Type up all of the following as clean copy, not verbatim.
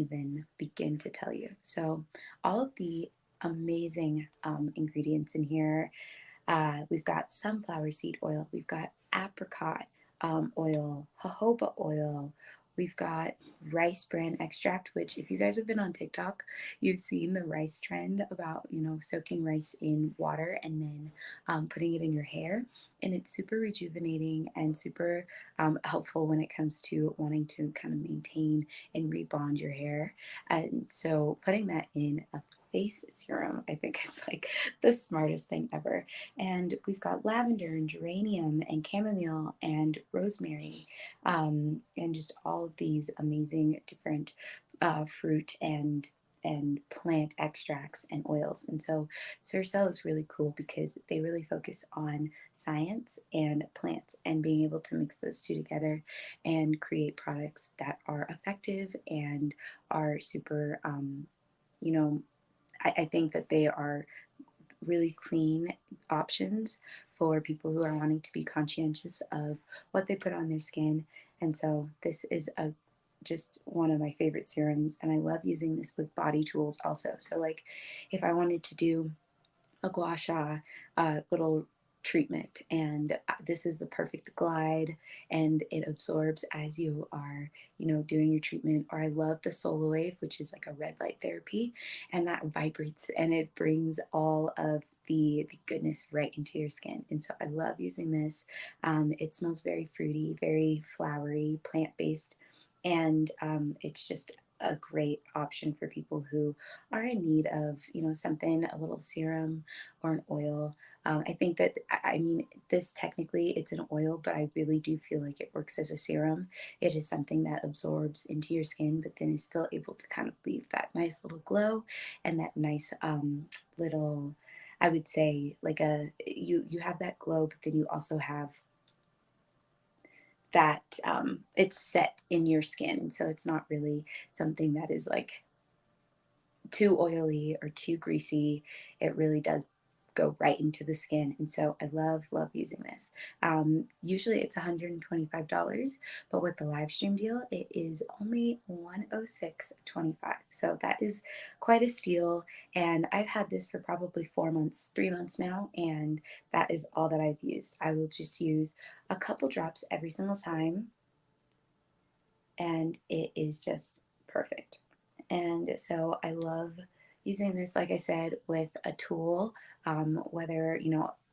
even begin to tell you. So, all of the amazing ingredients in here. We've got sunflower seed oil, we've got apricot oil, jojoba oil, we've got rice bran extract, which, if you guys have been on TikTok, you've seen the rice trend about, soaking rice in water and then putting it in your hair. And it's super rejuvenating and super helpful when it comes to wanting to kind of maintain and rebond your hair. And so putting that in a face serum, I think, is like the smartest thing ever. And we've got lavender and geranium and chamomile and rosemary, and just all of these amazing different fruit and plant extracts and oils. And so Circcell is really cool because they really focus on science and plants and being able to mix those two together and create products that are effective and are super, you know, I think that they are really clean options for people who are wanting to be conscientious of what they put on their skin. And so this is a just one of my favorite serums, and I love using this with body tools also. So like if I wanted to do a gua sha little treatment, and this is the perfect glide, and it absorbs as you are doing your treatment. Or I love the solar wave, which is like a red light therapy, and that vibrates and it brings all of the goodness right into your skin. And so I love using this. It smells very fruity, very flowery, plant-based, and it's just a great option for people who are in need of something, a little serum or an oil. I think that, I mean, this technically it's an oil, but I really do feel like it works as a serum. It is something that absorbs into your skin, but then is still able to kind of leave that nice little glow and that nice little, I would say, like you have that glow, but then you also have that it's set in your skin, and so it's not really something that is like too oily or too greasy. It really does go right into the skin. And so I love using this. Usually it's $125, but with the live stream deal, it is only $106.25. So that is quite a steal. And I've had this for probably 4 months, 3 months now, and that is all that I've used. I will just use a couple drops every single time, and it is just perfect. And so I love using this, like I said, with a tool, whether,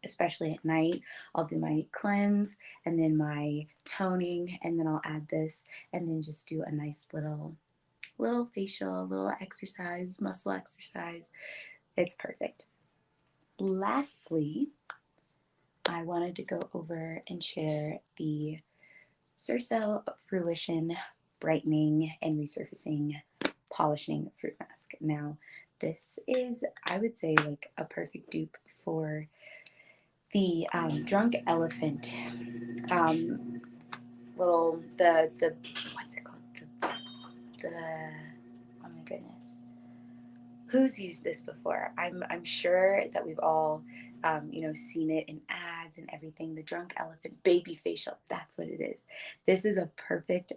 especially at night, I'll do my cleanse and then my toning, and then I'll add this and then just do a nice little facial, little exercise, muscle exercise. It's perfect. Lastly, I wanted to go over and share the Circcell Fruition Brightening and Resurfacing Polishing Fruit Mask. Now, this is, I would say, like a perfect dupe for the drunk elephant little the what's it called, the oh my goodness, who's used this before? I'm sure that we've all seen it in ads and everything. The drunk elephant baby facial. That's what it is. This is a perfect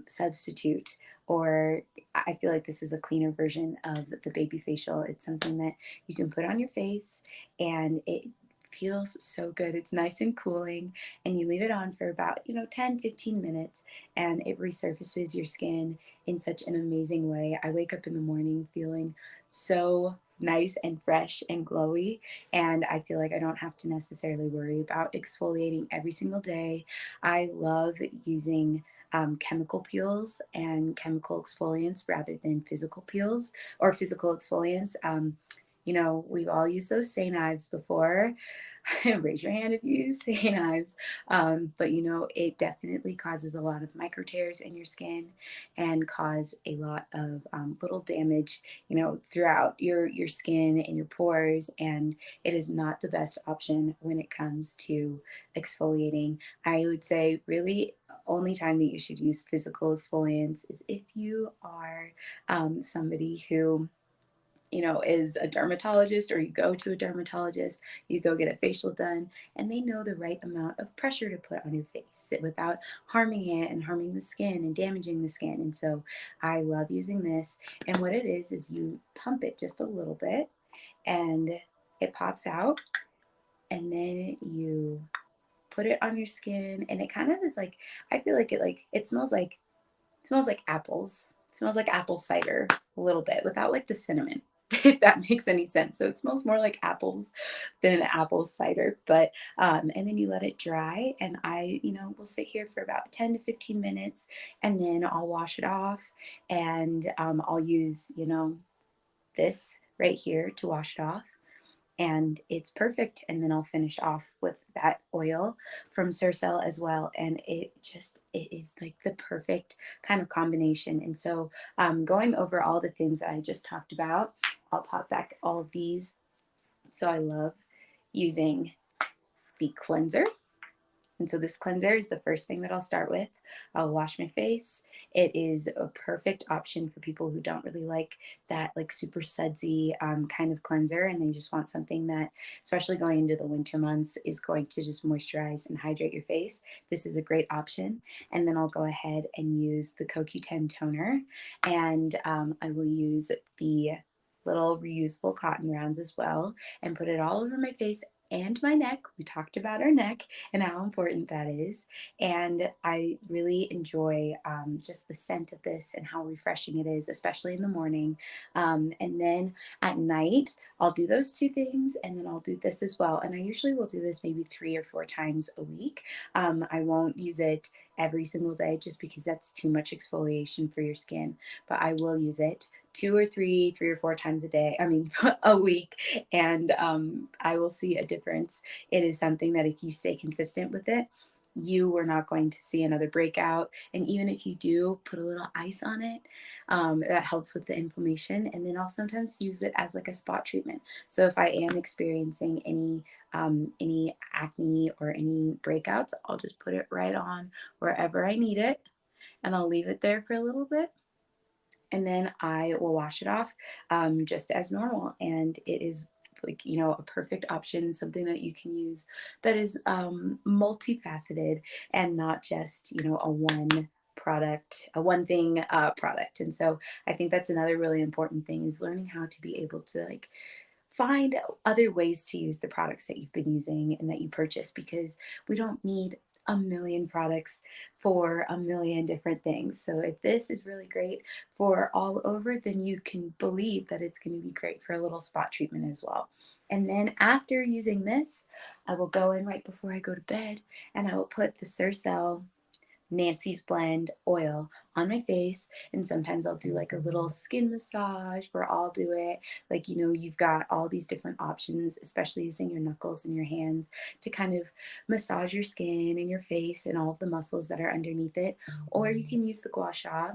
substitute. Or I feel like this is a cleaner version of the baby facial. It's something that you can put on your face, and it feels so good. It's nice and cooling, and you leave it on for about 10-15 minutes, and it resurfaces your skin in such an amazing way. I wake up in the morning feeling so nice and fresh and glowy, and I feel like I don't have to necessarily worry about exfoliating every single day. I love using chemical peels and chemical exfoliants rather than physical peels or physical exfoliants. We've all used those Say knives before. Raise your hand if you use Say knives. But it definitely causes a lot of micro tears in your skin and cause a lot of little damage, throughout your skin and your pores. And it is not the best option when it comes to exfoliating. I would say really only time that you should use physical exfoliants is if you are somebody who is a dermatologist, or you go to a dermatologist, you go get a facial done, and they know the right amount of pressure to put on your face without harming it and harming the skin and damaging the skin. And so I love using this. And what it is you pump it just a little bit and it pops out, and then you put it on your skin, and it kind of is like, I feel like it smells like apples. It smells like apple cider a little bit without like the cinnamon, if that makes any sense. So it smells more like apples than apple cider. But and then you let it dry, and will sit here for about 10 to 15 minutes, and then I'll wash it off, and I'll use this right here to wash it off, and it's perfect. And then I'll finish off with that oil from Circcell as well, and it is like the perfect kind of combination. And so, going over all the things that I just talked about, I'll pop back all of these. So I love using the cleanser, and so this cleanser is the first thing that I'll start with. I'll wash my face. It is a perfect option for people who don't really like that like super sudsy kind of cleanser, and they just want something that, especially going into the winter months, is going to just moisturize and hydrate your face. This is a great option. And then I'll go ahead and use the CoQ10 toner, and I will use the little reusable cotton rounds as well, and put it all over my face and my neck. We talked about our neck and how important that is. And I really enjoy just the scent of this and how refreshing it is, especially in the morning. And then at night, I'll do those two things, and then I'll do this as well. And I usually will do this maybe 3 or 4 times a week. I won't use it every single day just because that's too much exfoliation for your skin, but I will use it 3 or 4 times a day, I mean, a week, and I will see a difference. It is something that if you stay consistent with it, you are not going to see another breakout. And even if you do, put a little ice on it. That helps with the inflammation. And then I'll sometimes use it as like a spot treatment. So if I am experiencing any acne or any breakouts, I'll just put it right on wherever I need it, and I'll leave it there for a little bit, and then I will wash it off just as normal. And it is like, a perfect option, something that you can use that is multifaceted and not just, a one thing product. And so I think that's another really important thing, is learning how to be able to like find other ways to use the products that you've been using and that you purchase, because we don't need a million products for a million different things. So if this is really great for all over, then you can believe that it's going to be great for a little spot treatment as well. And then after using this, I will go in right before I go to bed, and I will put the Circcell Nancy's Blend oil on my face. And sometimes I'll do like a little skin massage where I'll do it. Like, you've got all these different options, especially using your knuckles and your hands to kind of massage your skin and your face and all of the muscles that are underneath it. Or you can use the gua sha,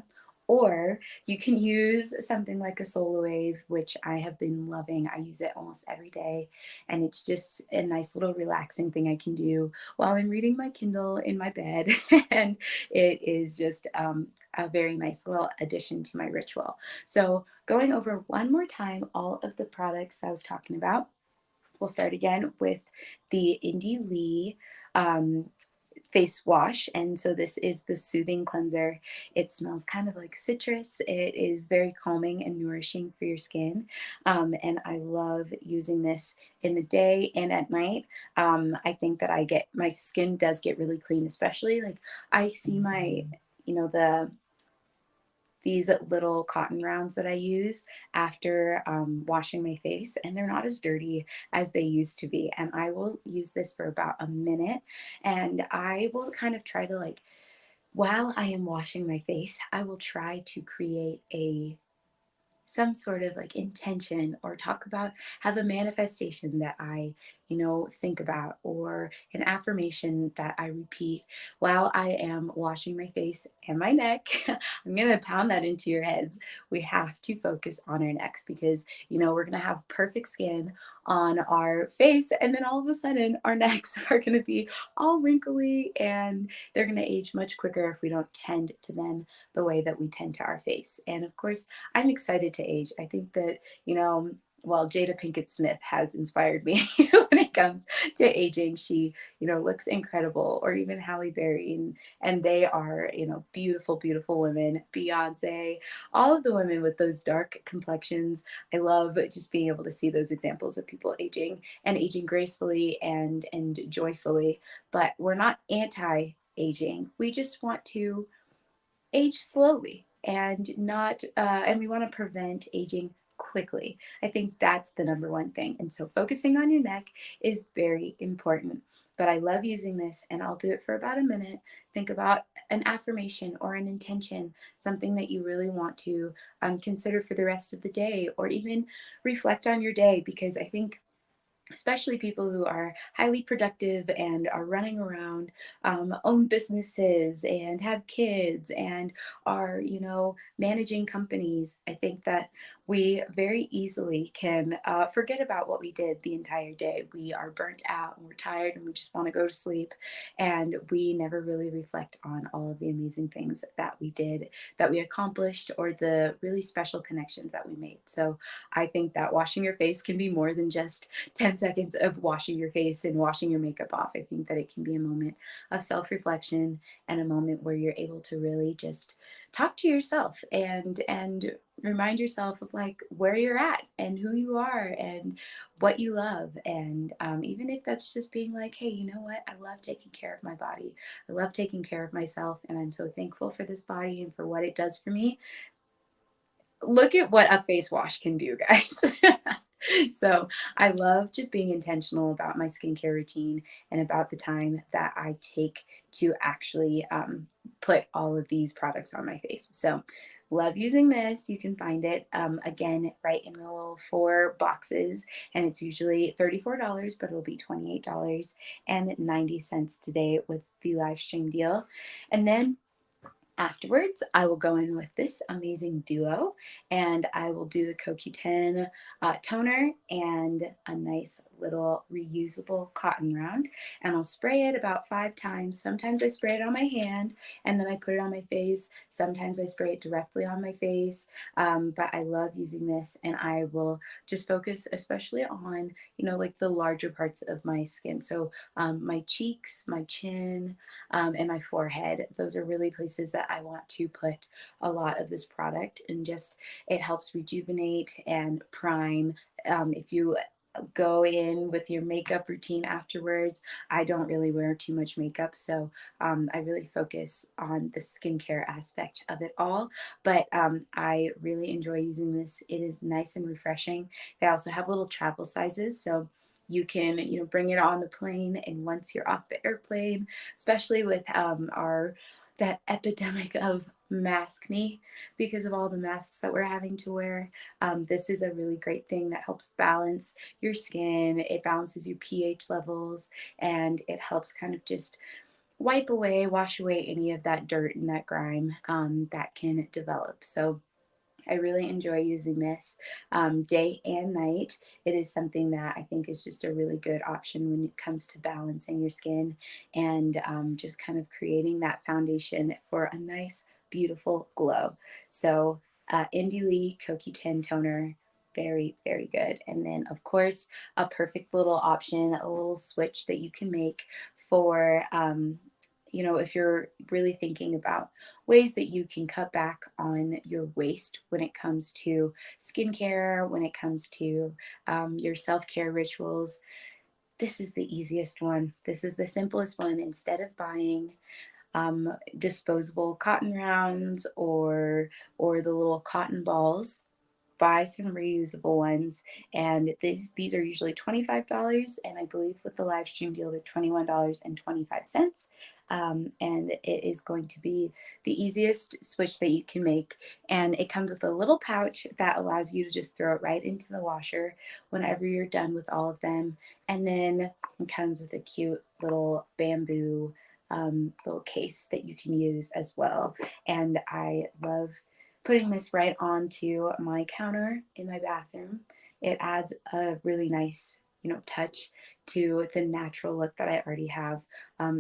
or you can use something like a solar wave, which I have been loving. I use it almost every day, and it's just a nice little relaxing thing I can do while I'm reading my Kindle in my bed. And it is just a very nice little addition to my ritual. So, going over one more time all of the products I was talking about, we'll start again with the Indie Lee face wash. And so this is the soothing cleanser. It smells kind of like citrus. It is very calming and nourishing for your skin. And I love using this in the day and at night. I think that my skin does get really clean, especially like I see the these little cotton rounds that I use after washing my face, and they're not as dirty as they used to be. And I will use this for about a minute, and I will kind of try to like, while I am washing my face, I will try to create some sort of like intention, or have a manifestation that I think about, or an affirmation that I repeat while I am washing my face and my neck. I'm going to pound that into your heads. We have to focus on our necks because, we're going to have perfect skin on our face, and then all of a sudden, our necks are going to be all wrinkly and they're going to age much quicker if we don't tend to them the way that we tend to our face. And of course, I'm excited to age. I think that, well, Jada Pinkett Smith has inspired me when it comes to aging. She, looks incredible, or even Halle Berry, and they are, beautiful, beautiful women. Beyonce, all of the women with those dark complexions. I love just being able to see those examples of people aging and aging gracefully and joyfully. But we're not anti-aging. We just want to age slowly and not and we want to prevent aging quickly. I think that's the number one thing. And so focusing on your neck is very important. But I love using this, and I'll do it for about a minute. Think about an affirmation or an intention, something that you really want to consider for the rest of the day, or even reflect on your day, because I think especially people who are highly productive and are running around, own businesses and have kids and are, managing companies. I think that we very easily can forget about what we did the entire day. We are burnt out and we're tired and we just want to go to sleep. And we never really reflect on all of the amazing things that we did, that we accomplished, or the really special connections that we made. So I think that washing your face can be more than just 10 seconds of washing your face and washing your makeup off. I think that it can be a moment of self reflection and a moment where you're able to really just talk to yourself and remind yourself of like where you're at and who you are and what you love. And even if that's just being like, hey, you know what? I love taking care of my body. I love taking care of myself. And I'm so thankful for this body and for what it does for me. Look at what a face wash can do, guys. So I love just being intentional about my skincare routine and about the time that I take to actually put all of these products on my face. So love using this. You can find it again right in the little 4 boxes, and it's usually $34, but it'll be $28.90 today with the live stream deal. And then afterwards, I will go in with this amazing duo, and I will do the CoQ10 toner and a nice little reusable cotton round, and I'll spray it about 5 times. Sometimes I spray it on my hand and then I put it on my face. Sometimes I spray it directly on my face, but I love using this, and I will just focus especially on, like the larger parts of my skin. So my cheeks, my chin, and my forehead. Those are really places that I want to put a lot of this product, and just it helps rejuvenate and prime. If you go in with your makeup routine afterwards, I don't really wear too much makeup, so I really focus on the skincare aspect of it all. But I really enjoy using this. It is nice and refreshing. They also have little travel sizes, so you can, bring it on the plane, and once you're off the airplane, especially with our that epidemic of maskne, because of all the masks that we're having to wear, this is a really great thing that helps balance your skin. It balances your pH levels, and it helps kind of just wipe away, wash away any of that dirt and that grime that can develop. So I really enjoy using this day and night. It is something that I think is just a really good option when it comes to balancing your skin and just kind of creating that foundation for a nice, beautiful glow. So, Indie Lee CoQ10 toner, very, very good. And then, of course, a perfect little option, a little switch that you can make for, if you're really thinking about ways that you can cut back on your waste when it comes to skincare, when it comes to your self care rituals. This is the easiest one. This is the simplest one. Instead of buying disposable cotton rounds or the little cotton balls, buy some reusable ones. And these are usually $25, and I believe with the live stream deal they're $21.25. and it is going to be the easiest switch that you can make. And it comes with a little pouch that allows you to just throw it right into the washer whenever you're done with all of them. And then it comes with a cute little bamboo little case that you can use as well. And I love putting this right onto my counter in my bathroom. It adds a really nice, touch to the natural look that I already have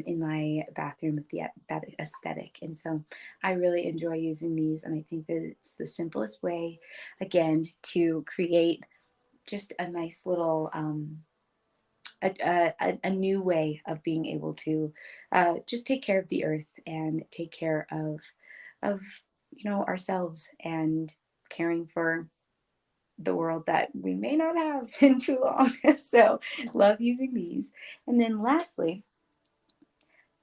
in my bathroom with that aesthetic. And so I really enjoy using these, and I think that it's the simplest way, again, to create just a nice little a new way of being able to just take care of the earth and take care of ourselves and caring for the world that we may not have in too long. So love using these. And then lastly,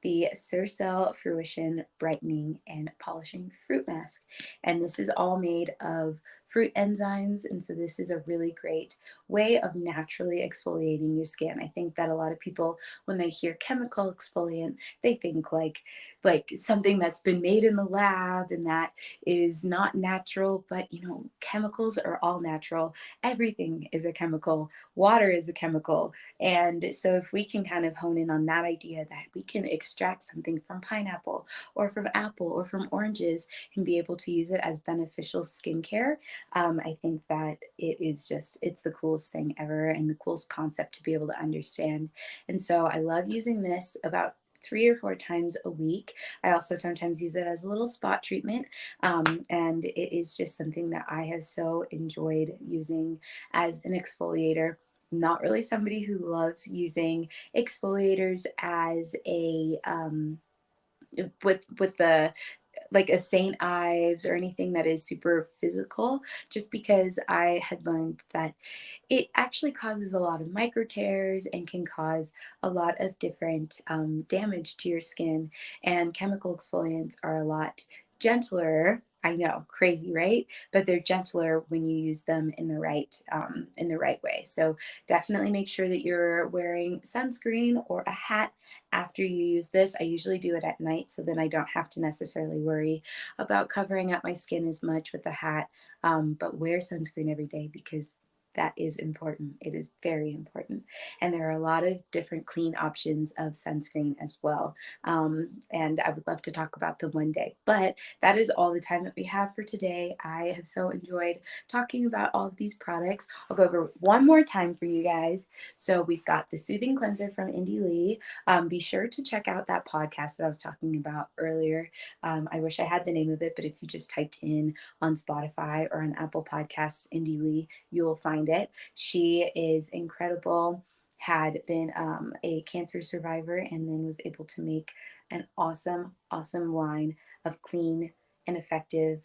the Circcell Fruition Brightening and Polishing Fruit Mask. And this is all made of fruit enzymes. And so this is a really great way of naturally exfoliating your skin. I think that a lot of people, when they hear chemical exfoliant, they think like something that's been made in the lab and that is not natural. But chemicals are all natural. Everything is a chemical. Water is a chemical. And so if we can kind of hone in on that idea that we can extract something from pineapple or from apple or from oranges and be able to use it as beneficial skincare, I think that it's the coolest thing ever and the coolest concept to be able to understand. And so I love using this about 3 or 4 times a week. I also sometimes use it as a little spot treatment. And it is just something that I have so enjoyed using as an exfoliator. Not really somebody who loves using exfoliators as a with the like a St. Ives or anything that is super physical, just because I had learned that it actually causes a lot of micro tears and can cause a lot of different damage to your skin. And chemical exfoliants are a lot gentler. I know, crazy, right? But they're gentler when you use them in the right way. So definitely make sure that you're wearing sunscreen or a hat after you use this. I usually do it at night, so then I don't have to necessarily worry about covering up my skin as much with the hat. But wear sunscreen every day because that is important. It is very important. And there are a lot of different clean options of sunscreen as well. And I would love to talk about them one day. But that is all the time that we have for today. I have so enjoyed talking about all of these products. I'll go over one more time for you guys. So we've got the Soothing Cleanser from Indy Lee. Be sure to check out that podcast that I was talking about earlier. I wish I had the name of it, but if you just typed in on Spotify or on Apple Podcasts, Indy Lee, you will find it. She is incredible, had been a cancer survivor, and then was able to make an awesome, awesome line of clean and effective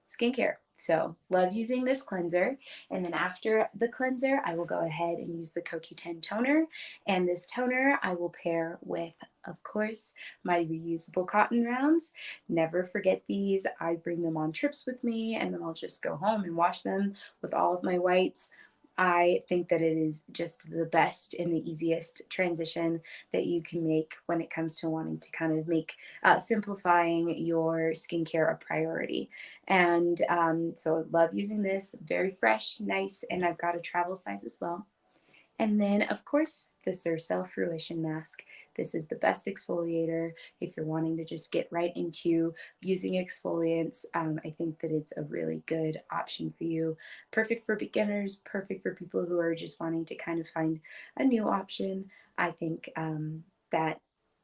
skincare. So love using this cleanser. And then after the cleanser, I will go ahead and use the CoQ10 toner. And this toner I will pair with, of course, my reusable cotton rounds. Never forget these. I bring them on trips with me, and then I'll just go home and wash them with all of my whites. I think that it is just the best and the easiest transition that you can make when it comes to wanting to kind of make simplifying your skincare a priority. And so I love using this, very fresh, nice, and I've got a travel size as well. And then, of course, the Circcell Fruition Mask. This is the best exfoliator if you're wanting to just get right into using exfoliants. I think that it's a really good option for you. Perfect for beginners, perfect for people who are just wanting to kind of find a new option. I think that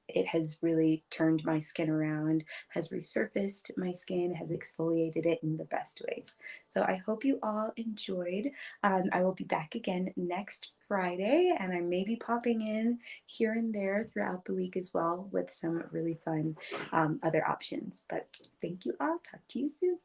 it has really turned my skin around, has resurfaced my skin, has exfoliated it in the best ways. So I hope you all enjoyed. I will be back again next Friday, and I may be popping in here and there throughout the week as well with some really fun other options. But thank you all. Talk to you soon.